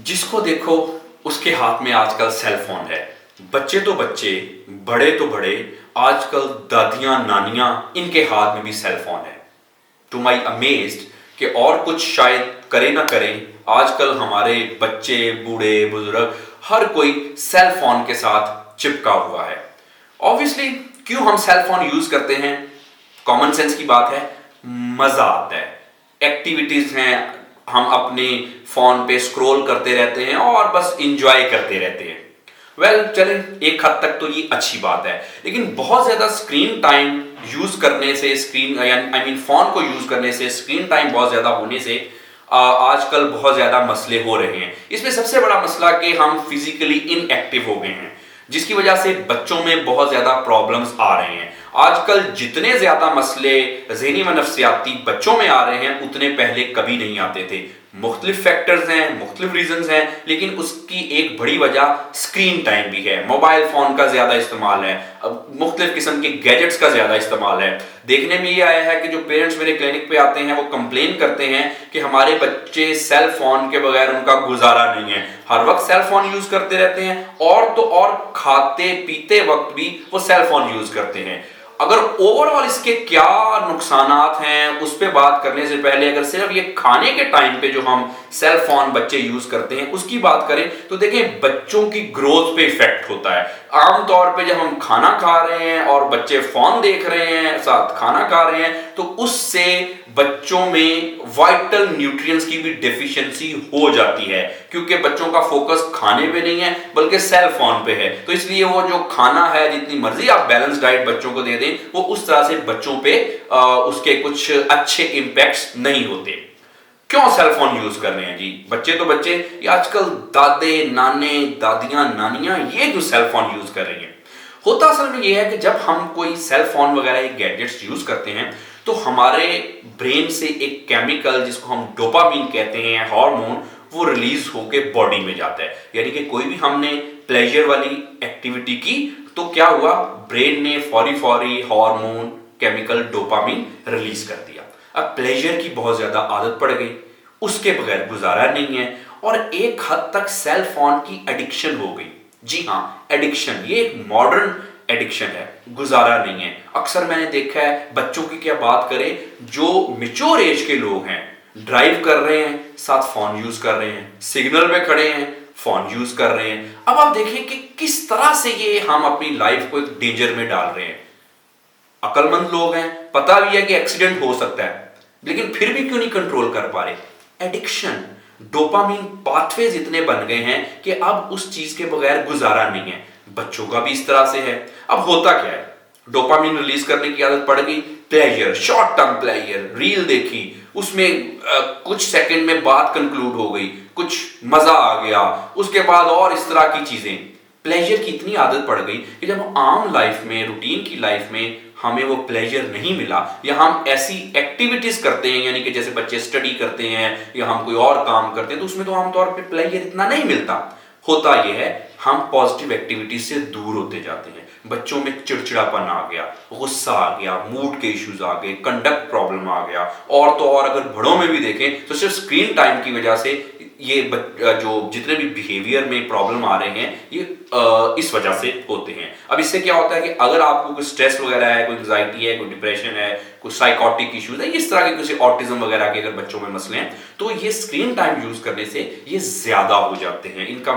जिसको देखो उसके हाथ में आजकल सेल फोन है। बच्चे तो बच्चे, बड़े तो बड़े, आजकल दादियां नानियां इनके हाथ में भी सेल फोन है। टू माई अमेज्ड कि और कुछ शायद करे ना करे, आजकल हमारे बच्चे, बूढ़े, बुजुर्ग, हर कोई सेल फोन के साथ चिपका हुआ है। ऑब्वियसली क्यों हम सेल फोन यूज करते हैं? कॉमन सेंस की बात है, मजा आता है। एक्टिविटीज हैं, हम अपने फोन पे स्क्रॉल करते रहते हैं और बस इंजॉय करते रहते हैं। चलें, एक हद तक तो ये अच्छी बात है, लेकिन बहुत ज्यादा स्क्रीन टाइम यूज करने से, स्क्रीन आई मीन फोन को यूज करने से, स्क्रीन टाइम बहुत ज्यादा होने से आजकल बहुत ज्यादा मसले हो रहे हैं। इसमें सबसे बड़ा मसला कि हम फिजिकली इनएक्टिव हो गए हैं, जिसकी वजह से बच्चों में बहुत ज्यादा प्रॉब्लम्स आ रहे हैं। आजकल जितने ज्यादा मसले ज़हनी व नफ्सियाती बच्चों में आ रहे हैं, उतने पहले कभी नहीं आते थे। मुख्तलिफ फैक्टर्स हैं, मुख्तलिफ रीजंस हैं, लेकिन उसकी एक बड़ी वजह स्क्रीन टाइम भी है। मोबाइल फोन का ज्यादा इस्तेमाल है, मुख्तलिफ किस्म के गैजेट्स का ज्यादा इस्तेमाल है। देखने में ये आया है कि जो पेरेंट्स मेरे क्लिनिक पे आते हैं वो कंप्लेन करते हैं कि हमारे बच्चे सेल फोन के बगैर उनका गुजारा नहीं है, हर वक्त सेल फोन यूज करते रहते हैं, और तो और खाते पीते वक्त भी वो सेल फोन यूज करते हैं। अगर ओवरऑल इसके क्या नुकसानात हैं उस पे बात करने से पहले, अगर सिर्फ ये खाने के टाइम पे जो हम सेल फोन बच्चे यूज करते हैं उसकी बात करें, तो देखें बच्चों की ग्रोथ पे इफेक्ट होता है। आमतौर पे जब हम खाना खा रहे हैं और बच्चे फोन देख रहे हैं, साथ खाना खा रहे हैं, तो उससे बच्चों में वाइटल न्यूट्रिएंट्स की भी डेफिशिएंसी हो जाती है, क्योंकि बच्चों का फोकस खाने पे नहीं है बल्कि सेल फोन पे है। तो इसलिए वो जो खाना है, जितनी मर्जी आप बैलेंस डाइट बच्चों को दे दें, वो उस तरह से बच्चों पे उसके कुछ अच्छे इंपैक्ट्स नहीं होते। क्यों सेल फोन यूज कर रहे हैं जी? बच्चे तो बच्चे, ये आजकल दादे नाने, दादियां नानियां, ये जो सेल फोन यूज कर रही हैं, होता असल में ये है कि जब हम कोई सेल फोन वगैरह गैजेट्स यूज करते हैं तो हमारे ब्रेन से एक केमिकल जिसको हम डोपामीन कहते हैं, हार्मोन, वो रिलीज होके बॉडी में जाता है। यानी कि कोई भी हमने प्लेजर वाली एक्टिविटी की तो क्या हुआ, ब्रेन ने फौरी फौरी हार्मोन केमिकल डोपामीन रिलीज कर दिया। अब प्लेजर की बहुत ज्यादा आदत पड़ गई, उसके बगैर गुजारा नहीं है, और एक हद तक सेल फोन की एडिक्शन हो गई। जी हाँ, एडिक्शन, ये एक मॉडर्न एडिक्शन है, गुजारा नहीं है। अक्सर मैंने देखा है, बच्चों की क्या बात करें, जो मैच्योर एज के लोग हैं, ड्राइव कर रहे हैं, साथ फोन यूज कर रहे हैं, सिग्नल पे खड़े हैं, फोन यूज कर रहे हैं। अब आप देखें कि किस तरह से ये हम अपनी लाइफ को एक डेंजर में डाल रहे हैं। अकलमंद लोग हैं, पता भी है कि एक्सीडेंट हो सकता है, लेकिन फिर भी क्यों नहीं कंट्रोल कर पा रहे? एडिक्शन, डोपामीन पाथवेज इतने बन गए हैं कि अब उस चीज के बगैर गुजारा नहीं है। बच्चों का भी इस तरह से है। अब होता क्या है, डोपामीन रिलीज करने की आदत पड़ गई, pleasure, short term pleasure, reel देखी, उसमें कुछ सेकंड में बात कंक्लूड हो गई, कुछ मजा आ गया, उसके बाद और इस तरह की चीजें। प्लेजर की इतनी आदत पड़ गई कि जब आम लाइफ में, रूटीन की लाइफ में हमें वो प्लेजर नहीं मिला, या हम ऐसी एक्टिविटीज करते हैं, यानी कि जैसे बच्चे स्टडी करते हैं या हम कोई और काम करते हैं, तो उसमें तो आमतौर पे प्लेजर इतना नहीं मिलता। होता यह है, हम पॉजिटिव एक्टिविटीज से दूर होते जाते हैं। बच्चों में चिड़चिड़ापन आ गया, गुस्सा आ गया, मूड के इश्यूज आ गए, कंडक्ट प्रॉब्लम आ गया, और तो और अगर बड़ों में भी देखें तो सिर्फ स्क्रीन टाइम की वजह से ये जो जितने भी बिहेवियर में प्रॉब्लम आ रहे हैं, ये इस वजह से होते हैं। अब इससे क्या होता है कि अगर आपको कोई स्ट्रेस वगैरह है, कोई एंजाइटी है, कोई डिप्रेशन है, कोई साइकोटिक इश्यूज है, इस तरह के किसी ऑटिज्म वगैरह के अगर बच्चों में मसले हैं, तो ये स्क्रीन टाइम यूज करने से ये ज्यादा हो जाते हैं, इनका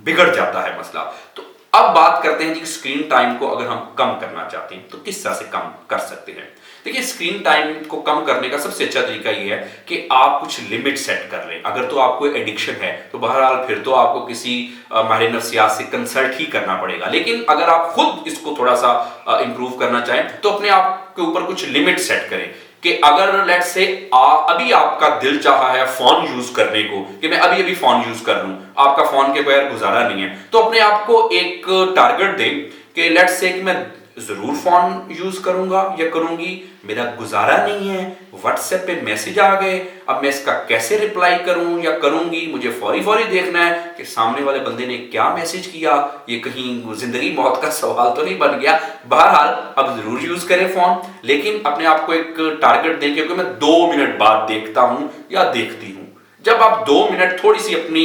बिगड़ जाता है मसला। तो अब बात करते हैं कि स्क्रीन टाइम को अगर हम कम करना चाहते हैं तो किस तरह से कम कर सकते हैं। देखिए, स्क्रीन टाइम को कम करने का सबसे अच्छा तरीका ये है कि आप कुछ लिमिट सेट कर लें। अगर तो आपको एडिक्शन है तो बहरहाल फिर तो आपको किसी माहिर नफ्सियात से कंसल्ट ही करना पड़ेगा, लेकिन अगर आप खुद इसको थोड़ा सा इंप्रूव करना चाहें तो अपने आप के ऊपर कुछ लिमिट सेट करें कि अगर लेट्स से अभी आपका दिल चाहा है फोन यूज करने को, कि मैं अभी अभी फोन यूज कर लूं, आपका फोन के बगैर गुजारा नहीं है, तो अपने आप को एक टारगेट दें कि लेट्स से कि मैं जरूर फोन यूज करूंगा या करूंगी, मेरा गुजारा नहीं है, व्हाट्सएप पे मैसेज आ गए, अब मैं इसका कैसे रिप्लाई करूं या करूंगी, मुझे फौरी फौरी देखना है कि सामने वाले बंदे ने क्या मैसेज किया, ये कहीं जिंदगी मौत का सवाल तो नहीं बन गया। बहरहाल अब जरूर यूज करें फोन, लेकिन अपने आप को एक टारगेट दें कि मैं 2 मिनट बाद देखता हूं या देखती हूं। जब आप 2 मिनट थोड़ी सी अपनी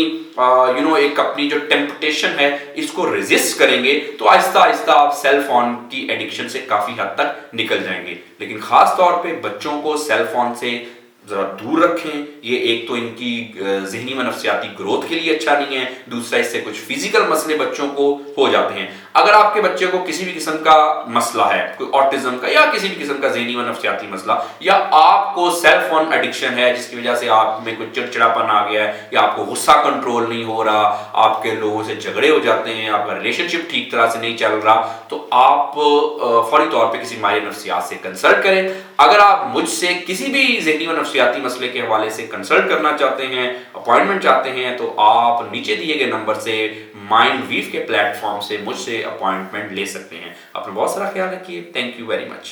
एक अपनी जो टेम्पटेशन है इसको रेजिस्ट करेंगे तो आहिस्ता आहिस्ता आप सेल फोन की एडिक्शन से काफी हद तक निकल जाएंगे। लेकिन खास तौर पे बच्चों को सेल फोन से जरा दूर रखें। ये एक तो इनकी जहनी व नफ्सियाती ग्रोथ के लिए अच्छा नहीं है, दूसरा इससे कुछ फिजिकल मसले बच्चों को हो जाते हैं। अगर आपके बच्चे को किसी भी किस्म का मसला है, कोई ऑटिज्म का या किसी भी किस्म का जहनी व नफ्सियाती मसला, या आपको सेल फोन एडिक्शन है जिसकी वजह से आप में कुछ चिड़चिड़ापन आ गया है, या आपको गुस्सा कंट्रोल नहीं हो रहा, आपके लोगों से झगड़े हो जाते हैं, आपका रिलेशनशिप ठीक तरह से नहीं चल रहा, तो आप फौरी तौर पे किसी माहिर नफ्सियात से कंसल्ट करें। अगर आप मुझसे किसी भी जहनी व नफ्सियाती मसले के हवाले से कंसल्ट करना चाहते हैं, अपॉइंटमेंट चाहते हैं, तो आप नीचे दिए गए नंबर से माइंडवीव के प्लेटफॉर्म से मुझसे अपॉइंटमेंट ले सकते हैं। अपना बहुत सारा ख्याल रखिए। Thank you very much.